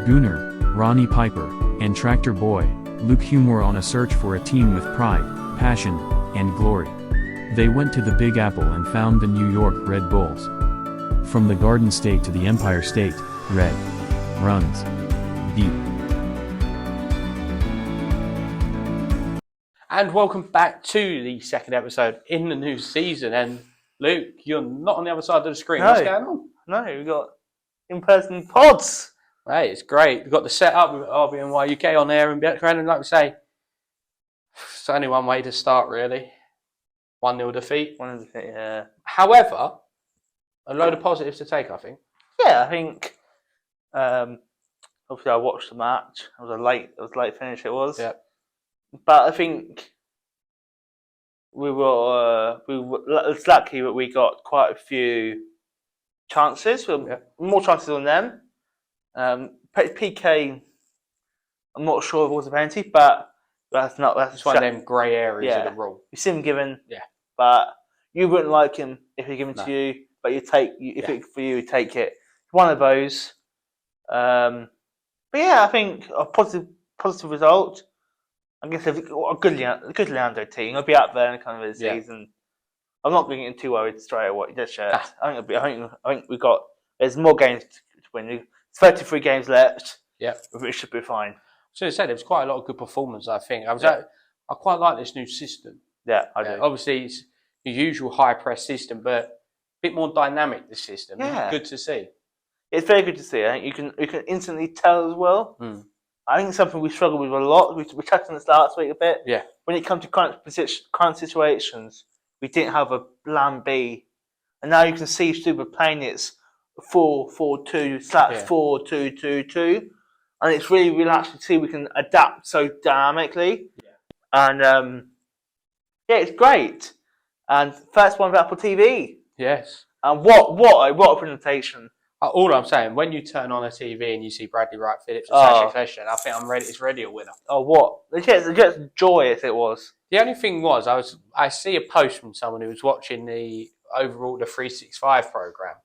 Gooner, Ronnie Piper, and Tractor Boy, Luke Hume were on a search for a team with pride, passion, and glory. They went to the Big Apple and found the New York Red Bulls. From the Garden State to the Empire State, red runs deep. And welcome back to the second episode in the new season. And Luke, you're not on the other side of the screen. No. What's going on? No, we've got in-person pods. Hey, it's great. We've got the setup with RBNY UK on there and background. And like we say, it's only one way to start, really. 1-0 defeat. Yeah. However, a load of positives to take, I think. Yeah, I think. Obviously, I watched the match. It was a late finish. It was. Yeah. But I think we were it's lucky that we got quite a few chances. More chances than them. PK, I'm not sure if it was a penalty, but that's one of them grey areas of the rule. You see him given, yeah, but you wouldn't like him if he given to you, but you take for you, take it. One of those. But yeah, I think a positive result. I guess a good Leandro team. I'll be up there in the kind of the season. I'm not getting too worried straight away. Just yet. I think we got. There's more games to win. There's 33 games left. Yeah, it should be fine. So I said there was quite a lot of good performance. I think I quite like this new system. Yeah, I do. Obviously, it's the usual high press system, but a bit more dynamic. The system. Yeah, good to see. It's very good to see. I think you can instantly tell as well. I think it's something we struggle with a lot. We touched on this last week a bit. Yeah. When it comes to current situations, we didn't have a plan B, and now you can see Super playing it's 4-4-2 / 4-2-2-2, and it's really relaxing to see we can adapt so dynamically. Yeah. And it's great. And first one of Apple TV. Yes. And what a presentation. All I'm saying, when you turn on a TV and you see Bradley Wright Phillips and Sasha Fletcher, I think it's ready a winner. Oh, what? It's just joyous it was. The only thing was, I see a post from someone who was watching the 365 programme,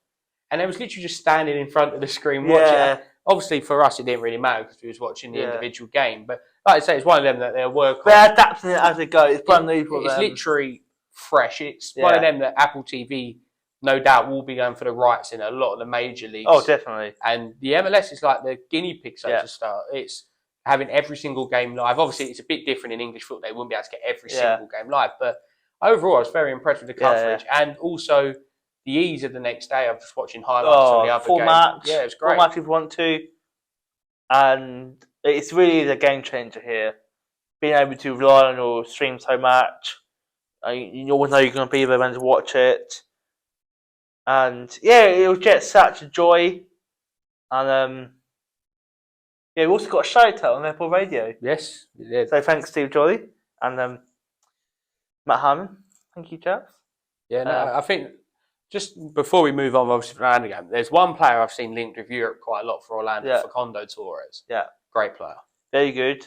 and they was literally just standing in front of the screen watching it. Obviously, for us, it didn't really matter because we was watching the individual game. But like I say, it's one of them that they're working. They're adapting it as they go. It's brand new for them. It's literally fresh. It's one of them that Apple TV, no doubt, will be going for the rights in a lot of the major leagues. Oh, definitely. And the MLS is like the guinea pig, so to start. It's having every single game live. Obviously, it's a bit different in English football. They wouldn't be able to get every single game live. But overall, I was very impressed with the coverage and also the ease of the next day. I'm just watching highlights from the other full game. Match. Yeah, it was great. Full match if you want to. And it's really the game changer here. Being able to rely on your stream so much. You always know you're going to be there when to watch it. And it was just such a joy. And we also got a shout out on Apple Radio. Yes, we did. So thanks, Steve Jolly and Matt Harmon. Thank you, chaps. Yeah, no, I think just before we move on, obviously, from Orlando game, there's one player I've seen linked with Europe quite a lot for Orlando, Facundo Torres. Yeah. Great player. Very good.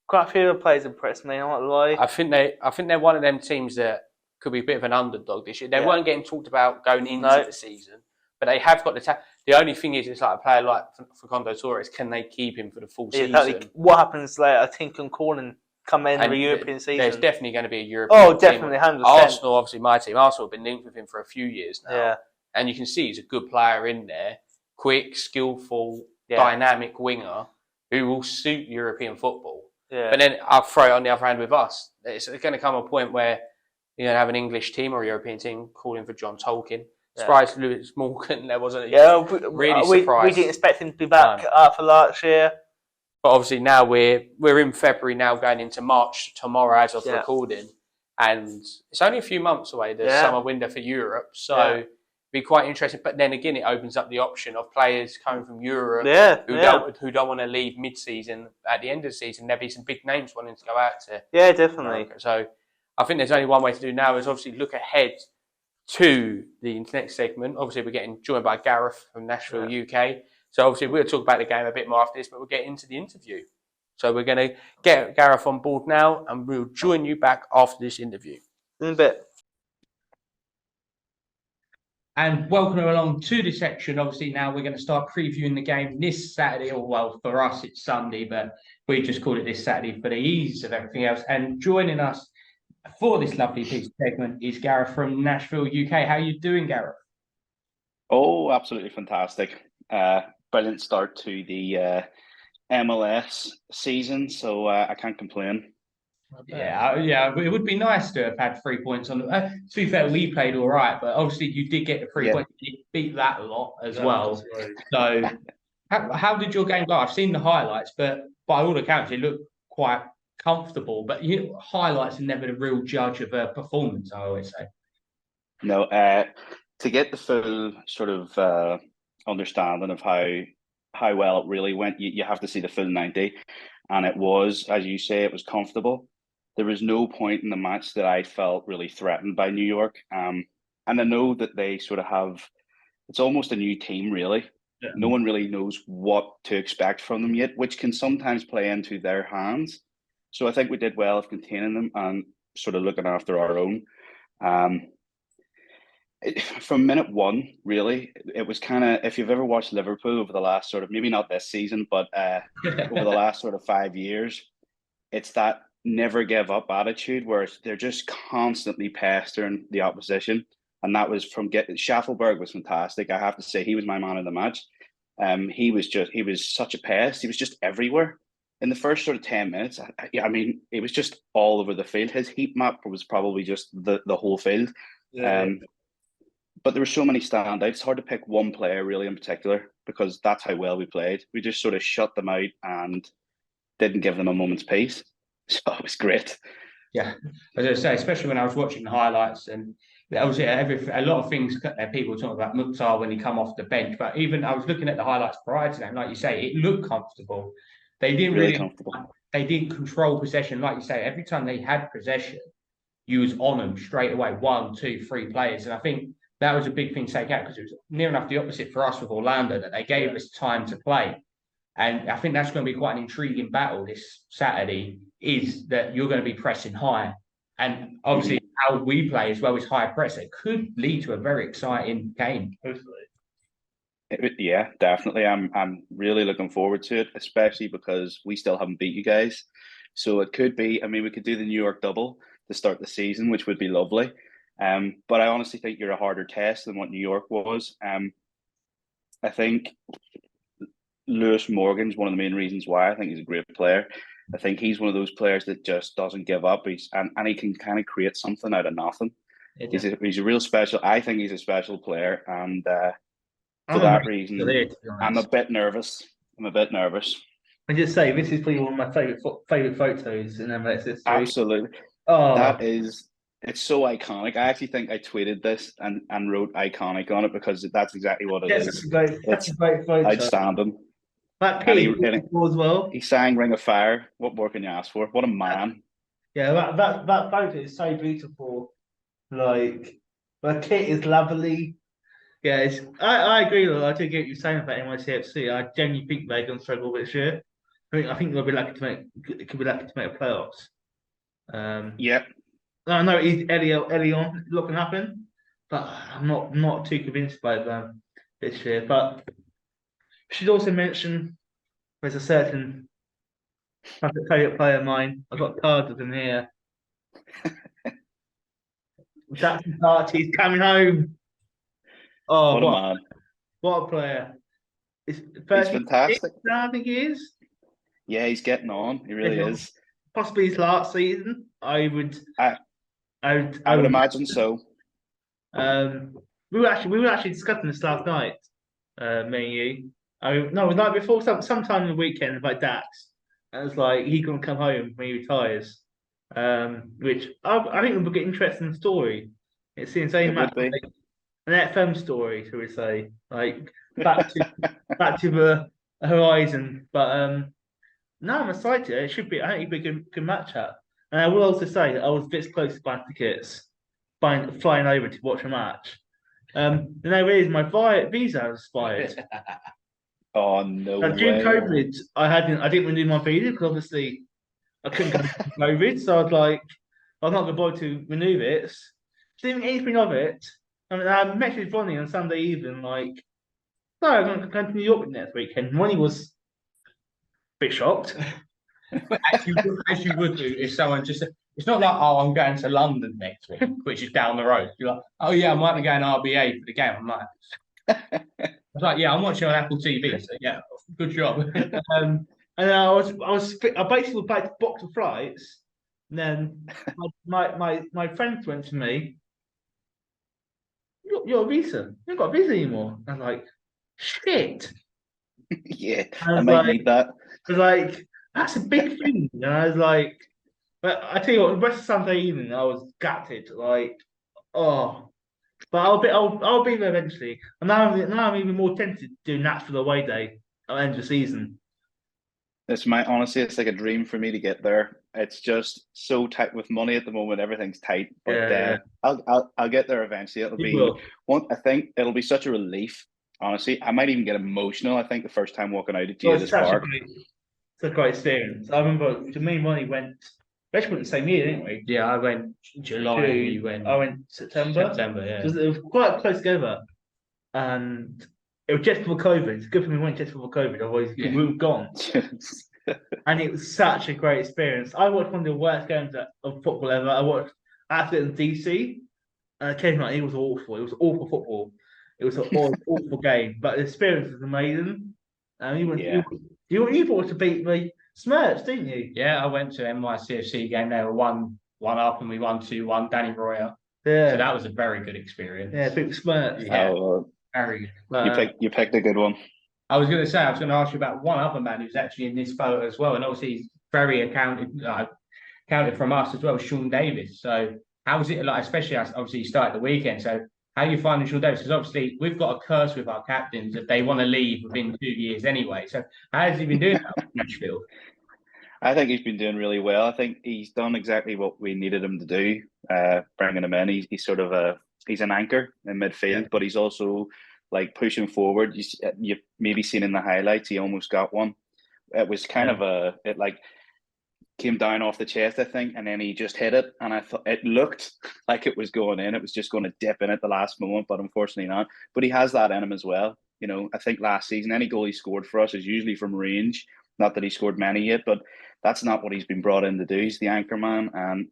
Quite a few of the players impressed me, I'm not lie. I think they're one of them teams that could be a bit of an underdog this year. They weren't getting talked about going into the season, but they have got the talent. The only thing is, it's like a player like Facundo Torres, can they keep him for the full season? Exactly. What happens later? I think Cornen come in the European season. There's definitely going to be a European team. Definitely, 100%. Arsenal, obviously my team, Arsenal have been linked with him for a few years now. Yeah. And you can see he's a good player in there. Quick, skillful, dynamic winger who will suit European football. Yeah. But then I'll throw it on the other hand with us. It's going to come a point where you're going to have an English team or a European team calling for John Tolkien. Surprised Lewis Morgan there wasn't. Really surprised. We didn't expect him to be back for last year. But obviously now we're in February now, going into March tomorrow as of recording, and it's only a few months away, the summer window for Europe. So it'd be quite interesting. But then again, it opens up the option of players coming from Europe who don't want to leave mid-season. At the end of the season, there'll be some big names wanting to go out to. Yeah, definitely. America. So I think there's only one way to do now is obviously look ahead to the next segment. Obviously, we're getting joined by Gareth from Nashville UK. So obviously, we'll talk about the game a bit more after this, but we'll get into the interview. So we're going to get Gareth on board now, and we'll join you back after this interview. In a bit. And welcome along to the section. Obviously, now we're going to start previewing the game this Saturday, or well, for us it's Sunday, but we just called it this Saturday for the ease of everything else. And joining us for this lovely piece of segment is Gareth from Nashville, UK. How are you doing, Gareth? Oh, absolutely fantastic. Brilliant start to the MLS season, so I can't complain. Yeah, it would be nice to have had 3 points on the. To be fair, we played all right, but obviously you did get the 3 points. You beat that a lot as well. So, how did your game go? I've seen the highlights, but by all accounts, it looked quite comfortable. But highlights are never the real judge of a performance, I always say. No, to get the full sort of understanding of how well it really went, you have to see the full 90, and it was, as you say, it was comfortable. There was no point in the match that I felt really threatened by New York. And I know that they sort of have, it's almost a new team, really. Yeah. No one really knows what to expect from them yet, which can sometimes play into their hands. So I think we did well of containing them and sort of looking after our own. From minute one, really, it was kind of, if you've ever watched Liverpool over the last sort of, maybe not this season, but over the last sort of 5 years, it's that never give up attitude where they're just constantly pestering the opposition. And that was from Schaffelberg was fantastic. I have to say, he was my man of the match. He was such a pest. He was just everywhere. In the first sort of 10 minutes, I mean, it was just all over the field. His heat map was probably just the whole field. Yeah. But there were so many standouts. It's hard to pick one player really in particular because that's how well we played. We just sort of shut them out and didn't give them a moment's peace. So it was great. Yeah, as I say, especially when I was watching the highlights, and obviously a lot of things people talk about Mukhtar when he come off the bench, but even I was looking at the highlights prior to that, and like you say, it looked comfortable. They didn't really comfortable. They didn't control possession, like you say. Every time they had possession, you was on them straight away. 1, 2, 3 players, and I think that was a big thing to take out because it was near enough the opposite for us with Orlando, that they gave us time to play. And I think that's going to be quite an intriguing battle this Saturday, is that you're going to be pressing high. And obviously how we play as well is high press. It could lead to a very exciting game. Yeah, definitely. I'm really looking forward to it, especially because we still haven't beat you guys. So it could be, I mean, we could do the New York double to start the season, which would be lovely. But I honestly think you're a harder test than what New York was. I think Lewis Morgan's one of the main reasons why I think he's a great player. I think he's one of those players that just doesn't give up. And he can kind of create something out of nothing. He's a real special. I think he's a special player, and for that reason, I'm a bit nervous. I just say this is probably one of my favorite photos in MLS history. Absolutely. Oh, it's so iconic. I actually think I tweeted this and wrote iconic on it because that's exactly what it is. That's a great photo. Outstanding. That Pete as well. He sang Ring of Fire. What more can you ask for? What a man. Yeah, that photo is so beautiful. Like, the kit is lovely. Yeah, I agree. I do get what you're saying about NYCFC. I genuinely think they're going to struggle this year. I think they'll be lucky to make a playoffs. Yep. I know it's early on looking to happen, but I'm not too convinced by them this year. But we should also mention there's a certain favourite player of mine. I've got cards of him here. That's McCarty's coming home. Oh, what a man! What a player! He's fantastic. I think he is. Yeah, he's getting on. He really is. Possibly his last season. I would imagine so. We were actually discussing this last night, me and you. No, the night before, sometime in the weekend, about Dax. And it was like he's gonna come home when he retires. Which I think will get an interesting story. It's the same match, like an FM story, shall we say? Like back to the horizon. But no, I'm excited. I think it'd be a good match up. And I will also say that I was this close to buying tickets, flying over to watch a match. And now it is my visa expired. Oh no! During COVID, I didn't renew my visa because obviously I couldn't go to COVID, so I was like, I was not going to bother to renew it. Didn't think anything of it. I mean, I messaged Ronnie on Sunday evening, like, no, I'm going to New York next weekend. Ronnie was a bit shocked. But as you would do if someone just. It's not like, oh, I'm going to London next week, which is down the road. You're like, oh yeah, I might be going to RBA for the game. I'm like, I was like, yeah, I'm watching on Apple TV. So yeah, good job. And I basically was about to book the flights, and then my friends went to me, "You're a visa. You haven't got a visa anymore." I was like, "Shit." Yeah, I I was might like, need that. I was like, "That's a big thing." And I was like, but I tell you what, the rest of Sunday evening, I was gutted. Like, oh, but I'll be there eventually. And now I'm even more tempted to do Nashville away day at the end of the season. Honestly, it's like a dream for me to get there. It's just so tight with money at the moment. Everything's tight, but Yeah. I'll get there eventually. It'll You be will. one. I think it'll be such a relief. Honestly, I might even get emotional. I think the first time walking out at Well, it's Jesus Park. it's a great experience. I remember me and Ronnie went. We actually went the same year, didn't we? Yeah, I went July. June. You went I went September. September. Yeah. It was quite close together, and it was just before COVID. It's good for me we went just before COVID. Otherwise, we would have gone. And it was such a great experience. I watched one of the worst games of football ever. I watched after in DC, and I came out. It was awful. It was awful football. It was an awful game, but the experience was amazing. And you thought to beat the Smurfs, didn't you? Yeah, I went to NYCFC game. They were 1-1 up, and we won 2-1. Danny Royer. Yeah. So that was a very good experience. Yeah, beat the Smurfs. Yeah, very good. You picked a good one. I was going to ask you about one other man who's actually in this photo as well, and obviously he's very accounted from us as well, Sean Davis. So how was it like, especially as obviously you started the weekend? So how are you finding Sean Davis? Because obviously we've got a curse with our captains that they want to leave within 2 years anyway. So how has he been doing that with Nashville? I think he's been doing really well. I think he's done exactly what we needed him to do. Bringing him in, he's sort of he's an anchor in midfield, but he's also like pushing forward. You've maybe seen in the highlights, he almost got one. It was kind of it like came down off the chest, I think, and then he just hit it. And I thought it looked like it was going in. It was just going to dip in at the last moment, but unfortunately not. But he has that in him as well. You know, I think last season, any goal he scored for us is usually from range. Not that he scored many yet, but that's not what he's been brought in to do. He's the anchor man, and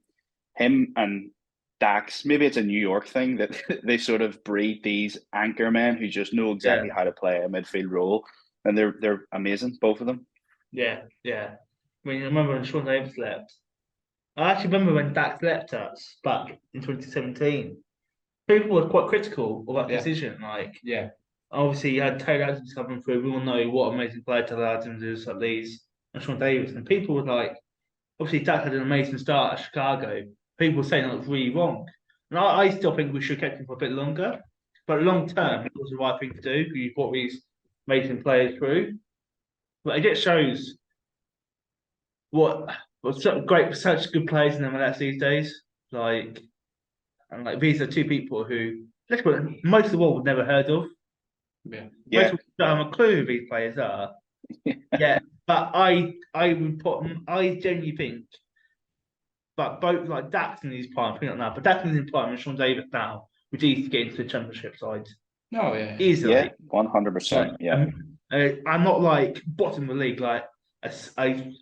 him and Dax, maybe it's a New York thing that they sort of breed these anchor men who just know exactly how to play a midfield role, and they're amazing, both of them. Yeah. I mean, I remember when Sean Davis left. I actually remember when Dax left us back in 2017. People were quite critical of that decision. Like, obviously you had Taylor Adams coming through. We all know what amazing player Taylor Adams is at least, and Sean Davis. And people were like, obviously Dax had an amazing start at Chicago. People were saying that was really wrong. And I still think we should have kept him for a bit longer. But long term, it was the right thing to do because you brought these amazing players through. But it just shows what's such good players in MLS these days. These are two people who most of the world would never heard of. Most people don't have a clue who these players are. But I would put them. I genuinely think. But both like Dax in his prime, think like that. But Dax in his prime and Sean Davis now would easily get into the championship side. Oh yeah, easily. Yeah, 100%. Yeah, I'm not like bottom of the league, like a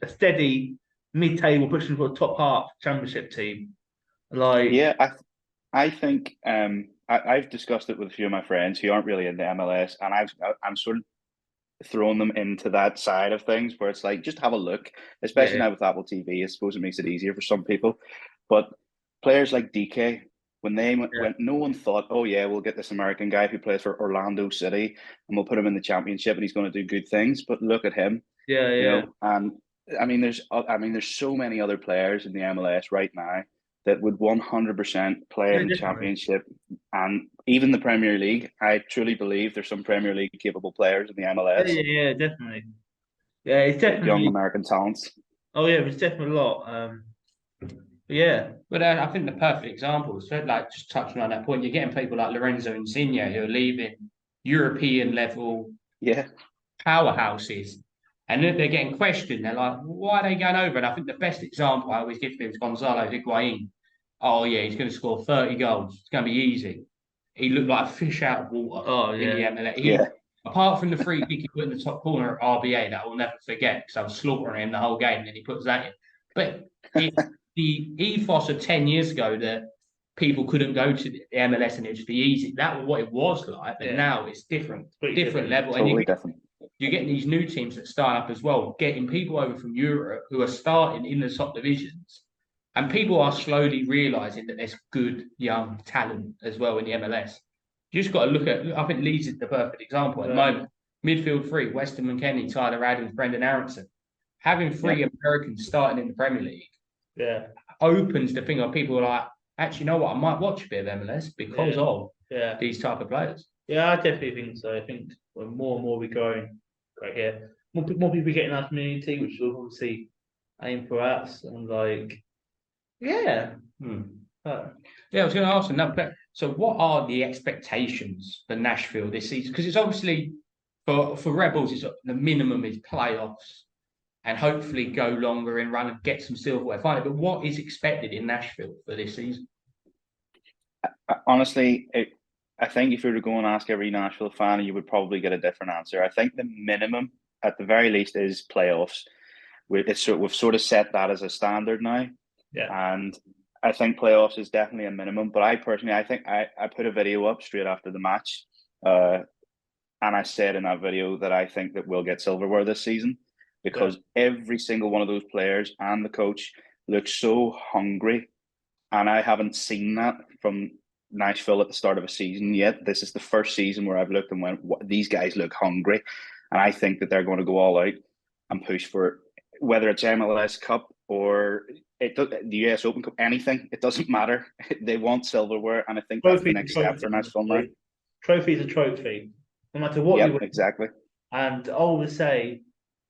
steady mid-table pushing for a top half championship team. I think I've discussed it with a few of my friends who aren't really into MLS, and I'm sort of throwing them into that side of things where it's like, just have a look, especially now with Apple TV. I suppose it makes it easier for some people. But players like DK, when no one thought, oh yeah, we'll get this American guy who plays for Orlando City and we'll put him in the championship and he's going to do good things. But look at him. You know? And I mean, there's so many other players in the MLS right now that would 100% play in the championship and even the Premier League. I truly believe there's some Premier League capable players in the MLS. Yeah, definitely. Yeah, it's definitely young American talents. Oh yeah, there's definitely a lot. But I think the perfect example is like just touching on that point. You're getting people like Lorenzo Insigne who are leaving European level powerhouses. And they're getting questioned. They're like, why are they going over? And I think the best example I always give them is Gonzalo Higuain. Oh, yeah, he's going to score 30 goals. It's going to be easy. he looked like a fish out of water in the MLS. Apart from the free kick he put in the top corner at RBA that I will never forget because I was slaughtering him the whole game and then he puts that in. But it's the ethos of 10 years ago that people couldn't go to the MLS and it'd just be easy. That was what it was like, but now it's different level. Totally and different. You're getting these new teams that start up as well, getting people over from Europe who are starting in the top divisions. And people are slowly realising that there's good young talent as well in the MLS. You just got to look at, I think Leeds is the perfect example at the moment. Midfield three, Weston McKennie, Tyler Adams, Brendan Aronson. Having three Americans starting in the Premier League opens the thing of people are like, actually, you know what, I might watch a bit of MLS because of these type of players. Yeah, I definitely think so. I think when more and more we're growing right here, more people get in our community, which will obviously aim for us. And like, I was going to ask another. So, what are the expectations for Nashville this season? Because it's obviously for Rebels, it's the minimum is playoffs, and hopefully go longer and run and get some silverware finally. But what is expected in Nashville for this season? Honestly, I think if you were to go and ask every Nashville fan, you would probably get a different answer. I think the minimum, at the very least, is playoffs. We've sort of set that as a standard now. Yeah. And I think playoffs is definitely a minimum. But I think I put a video up straight after the match. And I said in that video that I think that we'll get silverware this season because every single one of those players and the coach looks so hungry. And I haven't seen that from Nashville at the start of a season yet. This is the first season where I've looked and went, these guys look hungry. And I think that they're going to go all out and push for whether it's MLS Cup or the US Open Cup, anything. It doesn't matter. They want silverware. And I think that's the next step for Nashville now. Trophy is a trophy. No matter what you win. Exactly. And I always say,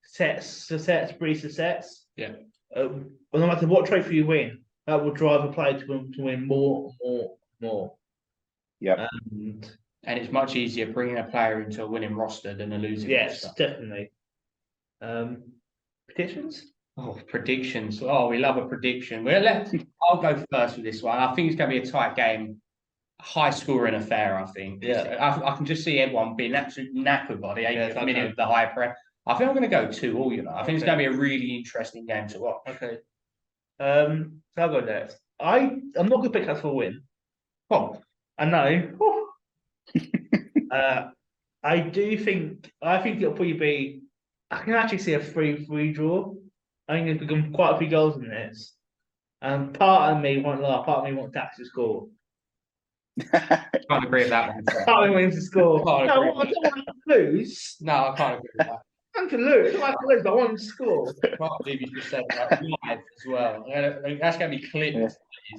sets breeds the sets. Yeah. But no matter what trophy you win, that will drive a player to win more. Yeah. And it's much easier bringing a player into a winning roster than a losing roster. Yes, definitely. Predictions? Oh, predictions. Oh, we love a prediction. I'll go first with this one. I think it's going to be a tight game. High scoring affair, I think. Yeah. I can just see everyone being absolutely knackered by the 80th minute of the high press. I think I'm going to go 2-2, I think it's going to be a really interesting game to watch. Okay. So I'll go next. I'm not going to pick us for a win. Oh, I know. I think it'll probably be. I can actually see a 3-3 draw. I think there's become quite a few goals in this. And part of me won't laugh. Part of me wants Dax to score. Can't agree with that one. Part of me wants to score. I don't want to lose. No, I can't agree with that. I want to lose. I don't want to lose, but I want to score. I can't believe you just said that live as well. That's going to be clipped. Yeah.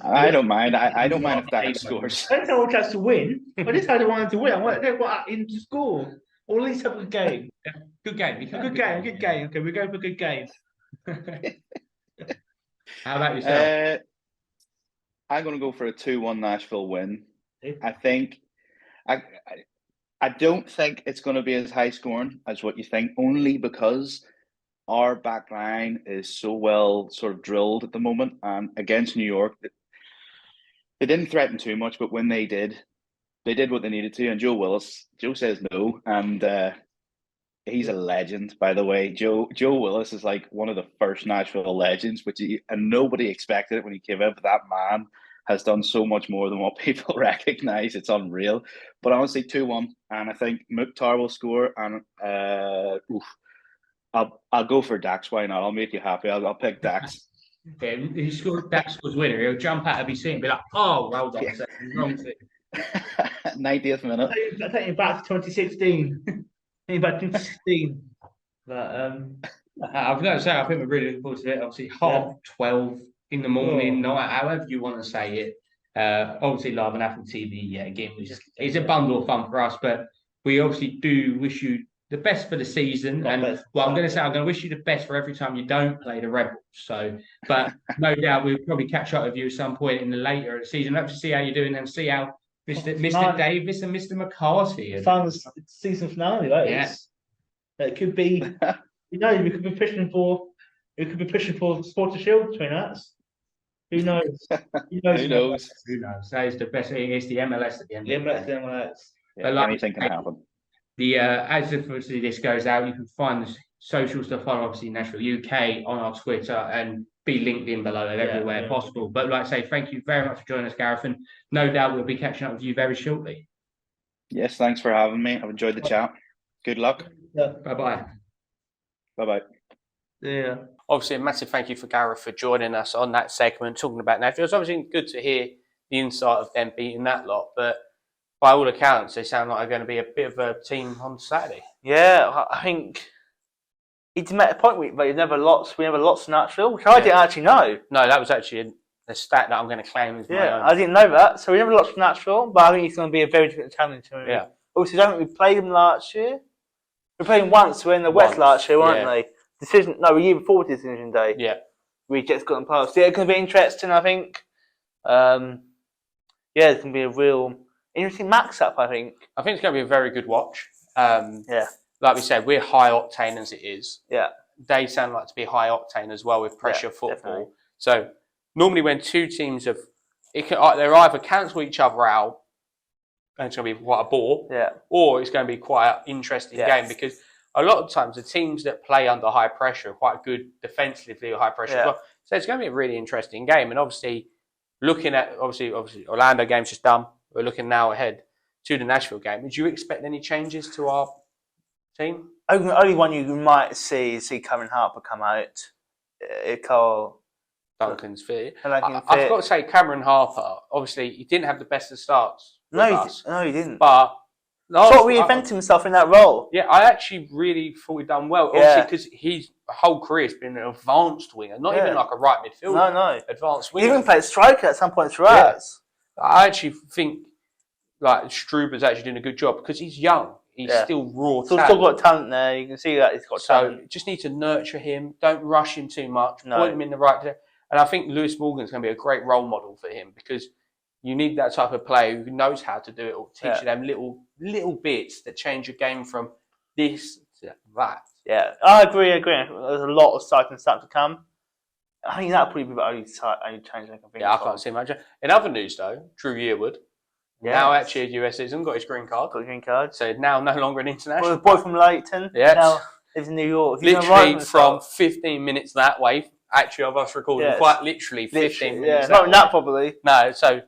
I don't mind. I don't mind if Dax scores. I don't want us to win. I just don't want him to win. I want him to score. Or at least have a good game. Good game. Good game. Okay, we're going for a good game. How about yourself? I'm going to go for a 2-1 Nashville win. I think I don't think it's going to be as high scoring as what you think, only because our back line is so well sort of drilled at the moment. Against New York, they didn't threaten too much, but when they did what they needed to. And Joe says no, and he's a legend, by the way. Joe Willis is like one of the first Nashville legends, and nobody expected it when he came in, but that man has done so much more than what people recognize. It's unreal. But honestly, 2-1, and I think McCarty will score. And I'll go for Dax. Why not? I'll make you happy. I'll pick Dax. Okay, Dax scores winner. He'll jump out of his seat and be like, "Oh, well done, wrong thing." 90th minute. I take you back to 2016. Back to 2016. But I was going to say, I think we're really looking forward to it. Obviously, 12:30 in the morning, night, however you want to say it. Obviously, live on Apple TV again, which is a bundle of fun for us. But we obviously do wish you the best for the season. I'm going to wish you the best for every time you don't play the Rebels. So, but no doubt we'll probably catch up with you at some point in the later season. Let's see how you're doing and see how Mr. Davis and Mr. McCarty. Final season finale, right? Yeah. It could be. We could be pushing for. It could be pushing for Sport to Shield between us. Who knows? Who knows? Who knows? Who knows? That is the best. It's the MLS at the end. The of the MLS, day. the MLS. Yeah, But like anything can happen. the as obviously this goes out, you can find the socials to follow, obviously Nashville UK on our Twitter and be linked in below everywhere possible. But like I say, thank you very much for joining us, Gareth, and no doubt we'll be catching up with you very shortly. Yes, thanks for having me. I've enjoyed the chat. Good luck. Yeah. Bye bye. Bye bye. Yeah. Obviously, a massive thank you for Gareth for joining us on that segment, talking about Nashville. It's obviously good to hear the insight of them beating that lot, but by all accounts, they sound like they're going to be a bit of a team on Saturday. Yeah, I think he's met a point where we never lost Nashville, which I didn't actually know. No, that was actually a stat that I'm going to claim as my own. I didn't know that. So we never lost Nashville, but I think it's going to be a very different challenge to him. Yeah. Obviously, don't we played them last year? We played them once. We were in the West last year, weren't they? The year before Decision Day. Yeah. We just got them past. Yeah, it's going to be interesting, I think. Yeah, it's going to be a real interesting max-up, I think. I think it's going to be a very good watch. Yeah. Like we said, we're high octane as it is. Yeah. They sound like to be high octane as well with pressure football. Definitely. So normally when two teams have, they're either cancel each other out, and it's going to be quite a bore, or it's going to be quite an interesting game, because a lot of times the teams that play under high pressure are quite good defensively or high pressure as well. So it's going to be a really interesting game. And obviously, looking at obviously Orlando game's just done. We're looking now ahead to the Nashville game. Would you expect any changes to our team? Only one you might see Cameron Harper come out. Carl Duncan's fit. I've got to say, Cameron Harper, obviously, he didn't have the best of starts. No, he didn't. But sort of reinvented himself in that role. Yeah, I actually really thought he'd done well. Obviously, because his whole career has been an advanced winger, not even like a right midfielder. No. Advanced winger. He even played striker at some point throughout. Yeah. I actually think like Struber's actually doing a good job because he's young. He's still raw. Still got talent there. You can see that he's got talent. So just need to nurture him. Don't rush him too much. Point him in the right direction. And I think Lewis Morgan's going to be a great role model for him, because you need that type of player who knows how to do it, or teach you them little bits that change your game from this to that. Yeah, I agree. There's a lot of exciting stuff to come. I think that'll probably be the only change I can think of. I can't see much. In other news, though, Drew Yearwood, now actually a US citizen, got his green card. So now no longer an international. Well, the boy from Leighton now lives in New York. Literally from 15 minutes that way, actually, of us recording, quite literally 15 minutes that way. Not probably. No, so...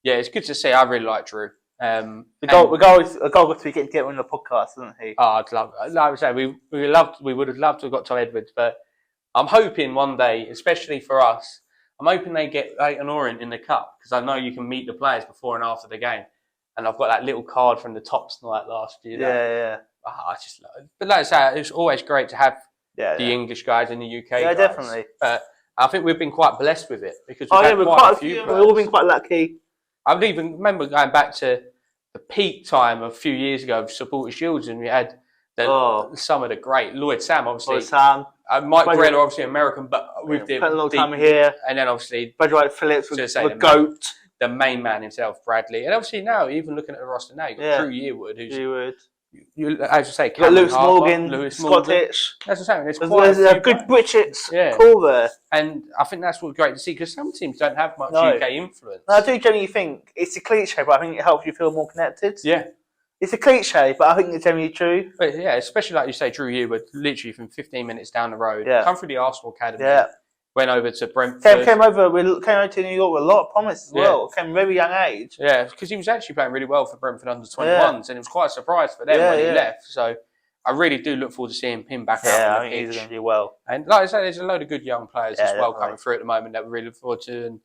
Yeah, it's good to see. I really like Drew. The goal got to be getting together on the podcast, doesn't he? Oh, I'd love. Like I say, we would have loved to have got Tom Edwards, but I'm hoping one day, especially for us, I'm hoping they get Leighton Orient in the cup, because I know you can meet the players before and after the game, and I've got that little card from the Tops night last year. I just love it. But like I say, it's always great to have the English guys in the UK. Yeah, definitely. But I think we've been quite blessed with it, because we've had quite a few. We've all been quite lucky. I even remember going back to the peak time a few years ago of Supporter Shields, and we had some of the great Lloyd Sam, obviously. Mike Grell, obviously American, but with the spent a long time here. And then obviously Bradley Phillips was the GOAT. The main man himself, Bradley. And obviously now, even looking at the roster now, you've got Drew Yearwood, who's as you say, Lewis Morgan, Scottish. That's what I'm saying. There's a good British call there. And I think that's what's great to see, because some teams don't have much UK influence. No, I do generally think it's a cliche, but I think it helps you feel more connected. Yeah. It's a cliche, but I think it's generally true. But yeah, especially like you say, Drew Yearwood, literally from 15 minutes down the road, come through the Arsenal Academy, went over to Brentford. Came over to New York with a lot of promise as well. Came at a very young age. Yeah, because he was actually playing really well for Brentford under 21s, and it was quite a surprise for them when he left. So I really do look forward to seeing him back out on the pitch. He's going to do well. And like I say, there's a load of good young players as well coming through at the moment that we really look forward to. And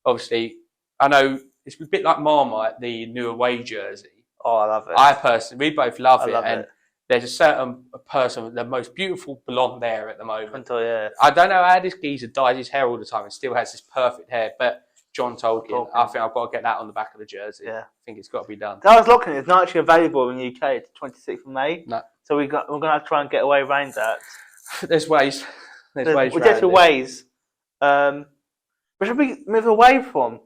obviously, I know it's a bit like Marmite, the new away jersey. Oh, I love it. I personally, we both love it. There's a certain person with the most beautiful blonde hair at the moment. I don't know how this geezer dyes his hair all the time and still has this perfect hair, but John Tolkien, I think I've got to get that on the back of the jersey. Yeah. I think it's got to be done. I was looking, it's not actually available in the UK to 26th of May. No. So we're going to have to try and get away around that. There's ways. There's definitely ways. We should move away from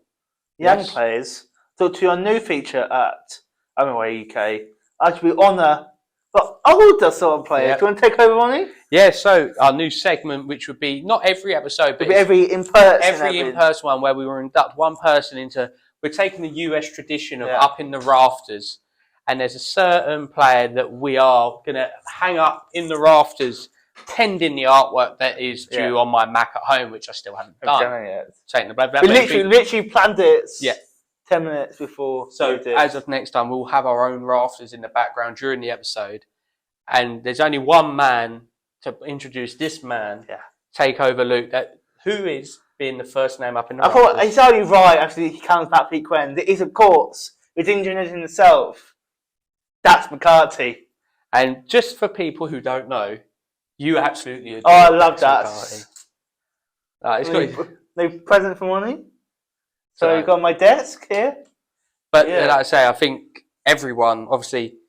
young players to our new feature at RBNY UK. Actually, we honour but older sort of players. Yeah. Do you want to take over, Ronnie? Yeah, so our new segment, which would be not every episode, but Every in-person. every in-person one where we will induct one person into. We're taking the US tradition of up in the rafters, and there's a certain player that we are going to hang up in the rafters, pending the artwork that is due on my Mac at home, which I still haven't done. Taking the blood. We literally planned it. Yeah. 10 minutes before. So as of next time, we'll have our own rafters in the background during the episode, and there's only one man to introduce this man. Yeah. Take over, Luke. Who is being the first name up in the I rafters? thought it's only right after he comes back frequent. It is, of course, with injuries in himself. That's McCarty. And just for people who don't know, you absolutely adore I love that. It's got, no present for Ronnie. So you've got my desk here. But like I say, I think everyone, obviously,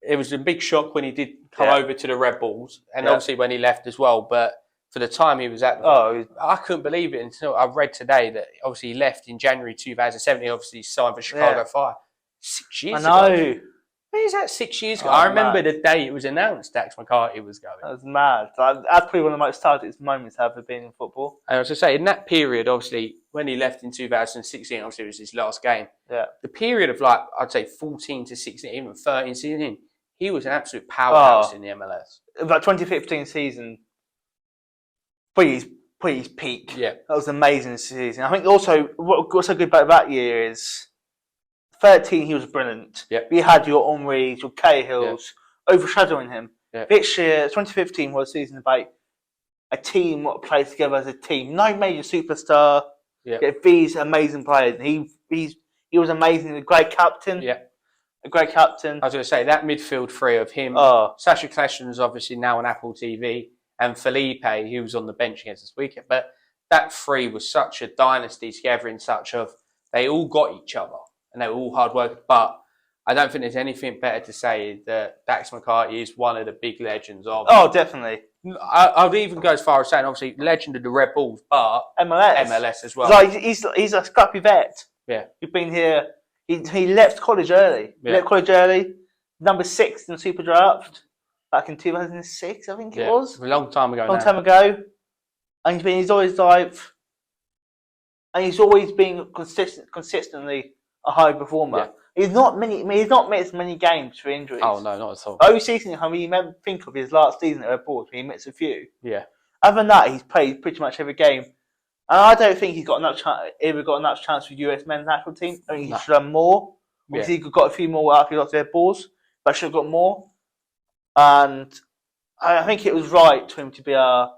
it was a big shock when he did come over to the Red Bulls, and obviously when he left as well. But for the time he was at, I couldn't believe it until I read today that obviously he left in January 2007. He obviously signed for Chicago Fire 6 years ago. I know. When is that 6 years ago? I remember the day it was announced Dax McCarty was going. That was mad. That's probably one of the most started moments I've ever been in football. And as I say, in that period, obviously, when he left in 2016, obviously it was his last game. Yeah. The period of I'd say 14 to 16, even 13 season, he was an absolute powerhouse in the MLS. That 2015 season, pretty his peak. Yeah. That was an amazing season. I think also, what's so good about that year is 13, he was brilliant. Yeah. You had your Henrys, your Cahills overshadowing him. Yeah. This year, 2015 was a season about a team what played together as a team. No major superstar. Yeah. These amazing players. He was amazing. A great captain. Yeah. A great captain. I was going to say, that midfield three of him, Sasha Kleshen's obviously now on Apple TV, and Felipe, who was on the bench against this weekend. But that three was such a dynasty together in such of, they all got each other. And they were all hard work, but I don't think there's anything better to say that Dax McCarty is one of the big legends of. Oh, definitely. I'd even go as far as saying, obviously, legend of the Red Bulls, but MLS as well. Like he's a scrappy vet. Yeah, he's been here. He left college early. Yeah. He left college early. Number 6 in the Super Draft back in 2006, I think it was. A long time ago. And he's always been consistently a high performer. Yeah. He's not missed many games for injuries. Oh no, not at all. Only season you think of his last season at Red Bulls, he missed a few. Yeah. Other than that, he's played pretty much every game, and I don't think he's got enough chance for US men's national team. I think he should have more. Obviously, he got a few more after he got to Red Bulls, but should have got more. And I think it was right for him to be our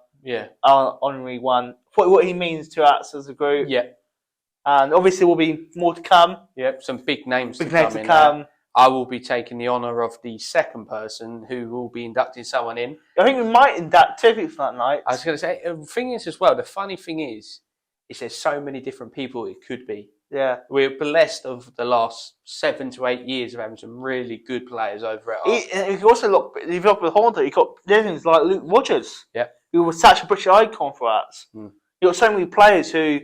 honorary one for what he means to us as a group. Yeah. And obviously, will be more to come. Yep, some big names to come come. I will be taking the honour of the second person who will be inducting someone in. I think we might induct 2 people that night. I was going to say, the thing is as well, the funny thing is there's so many different people it could be. Yeah. We're blessed of the last 7 to 8 years of having some really good players over at us. You also look, if you look with Honda, you've got legends like Luke Rogers, who was such a British icon for us. You've got so many players who,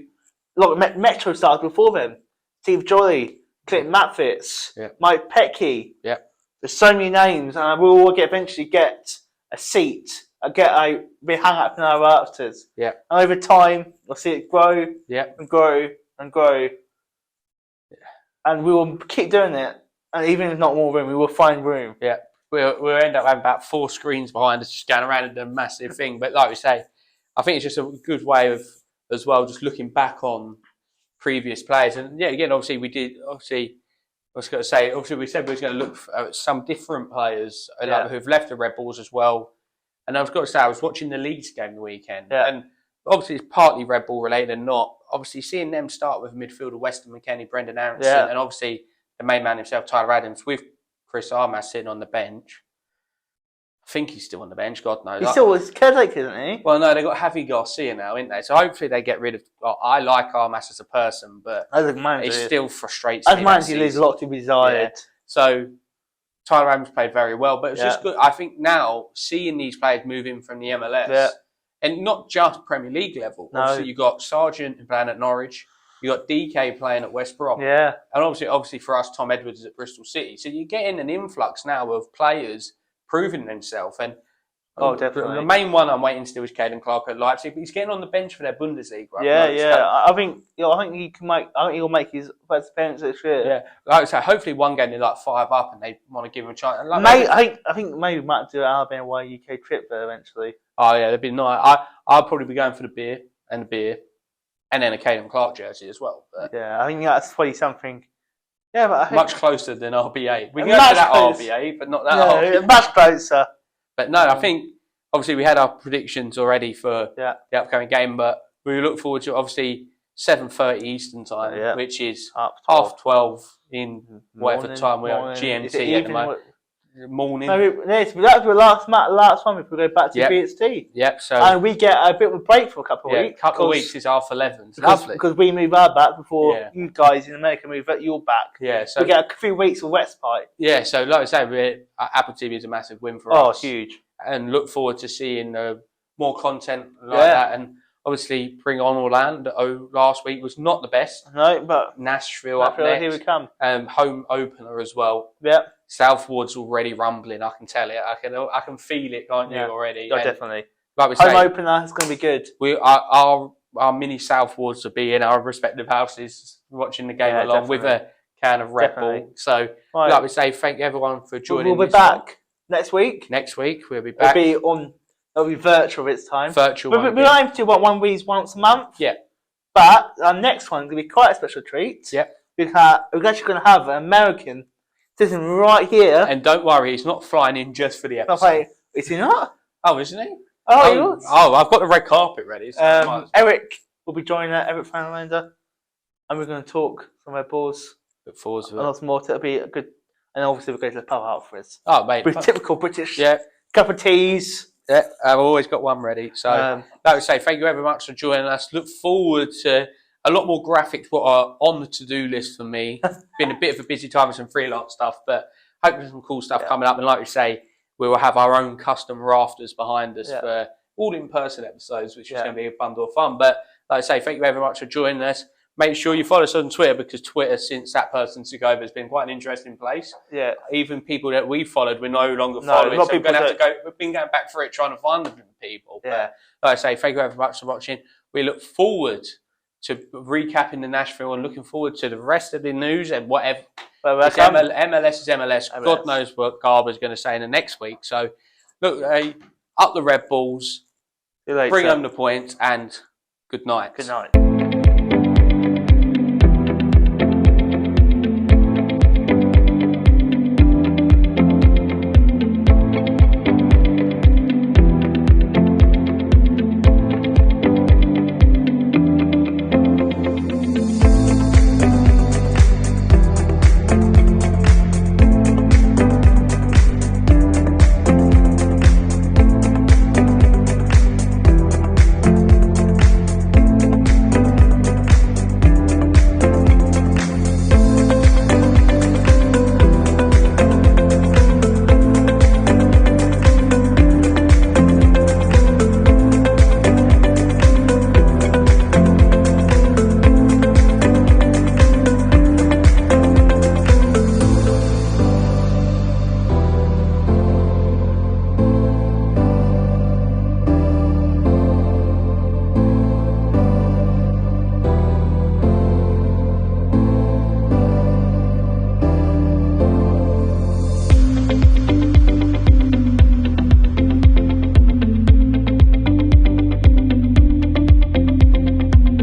like Metro stars before them, Steve Jolly, Clint Matfitz, Mike Pecky. Yeah. There's so many names, and we will eventually get a seat, be hung up in our rafters. Yeah. And over time, we'll see it grow and grow and grow. Yeah. And we will keep doing it, and even if not more room, we will find room. Yeah. We'll end up having about 4 screens behind us just going around and doing a massive thing. But like we say, I think it's just a good way of, as well, just looking back on previous players. And again, obviously I was going to say, obviously we said we was going to look at some different players who've left the Red Bulls as well. And I was going to say, I was watching the Leeds game the weekend. Yeah. And obviously it's partly Red Bull related and not. Obviously seeing them start with midfielder Weston McKennie, Brendan Aronson, and obviously the main man himself, Tyler Adams, with Chris Armas sitting on the bench. I think he's still on the bench, God knows. He's still caretaker, isn't he? Well, no, they've got Javi Garcia now, ain't they? So hopefully they get rid of... Well, I like Armas as a person, but it still frustrates me. As a manager, he leaves a lot to be desired. Yeah. So Tyler Adams played very well, but it's just good. I think now, seeing these players move in from the MLS, and not just Premier League level. No. Obviously, you've got Sargent playing at Norwich. You've got DK playing at West Brom. Yeah. And obviously for us, Tom Edwards is at Bristol City. So you're getting an influx now of players proving himself. And definitely. the main one I'm waiting to do is Caden Clark at Leipzig, but he's getting on the bench for their Bundesliga. I think he can make. I think he'll make his first appearance this year. Yeah, like I say, hopefully one game they're like 5 up and they want to give him a chance. And like I think maybe we might do an RBNY UK trip there eventually. Oh yeah, that'd be nice. I'll probably be going for the beer, and then a Caden Clark jersey as well. But yeah, I think that's probably something. Yeah, but I think much closer than RBA. We can go to that RBA, but not that RBA. Much closer. But no, I think obviously we had our predictions already for the upcoming game, but we look forward to obviously 7:30 Eastern time, which is half 12 in whatever time we are GMT at the moment. Morning. No, that was the last one if we go back to BXT. Yep. So and we get a bit of a break for a couple of weeks. A couple of weeks is 11:30. Lovely. Because we move our back before you guys in America move your back. Yeah. So we get a few weeks of respite. Yeah. So like I say, Apple TV is a massive win for us. Oh, huge. And look forward to seeing more content like that. And obviously bring on Orlando. Last week was not the best. No, but Nashville up next. Here we come. Home opener as well. Yep. Southwood's already rumbling. I can tell it. I can feel it, can't you? Already. Oh, definitely. Like we home say, opener is going to be good. Our mini Southwoods will be in our respective houses watching the game along with a can of Red Bull. So, like we say, thank everyone for joining. We'll be back next week. Next week we'll be back. It'll be virtual this time. Virtual. We're aiming to do one of these once a month. Yeah. But our next one's going to be quite a special treat. Yep. We're actually going to have an American sitting right here. And don't worry, he's not flying in just for the episode. Is he not? Oh, isn't he? Oh, I've got the red carpet ready. So Eric will be joining us, Eric Fanlander, and we're going to talk some Red Bulls. Look forward to it. Lots more. It'll be a good, and obviously we're going to the pub afterwards. Oh, mate. Typical British. Yeah. Cup of teas. Yeah, I've always got one ready. So, like I say, thank you very much for joining us. Look forward to a lot more graphics what are on the to-do list for me. Been a bit of a busy time with some freelance stuff, but hopefully some cool stuff coming up. And like we say, we will have our own custom rafters behind us for all in-person episodes, which is going to be a bundle of fun. But like I say, thank you very much for joining us. Make sure you follow us on Twitter, because Twitter, since that person took over, has been quite an interesting place. Yeah. Even people that we followed, we're no longer following. So we're going to have to go. We've been going back for it, trying to find the people. Yeah. But like I say, thank you very much for watching. We look forward to recapping the Nashville and looking forward to the rest of the news and whatever. MLS is MLS. God knows what Garber's going to say in the next week. So, look, up the Red Bulls, bring home the points, and good night. Good night.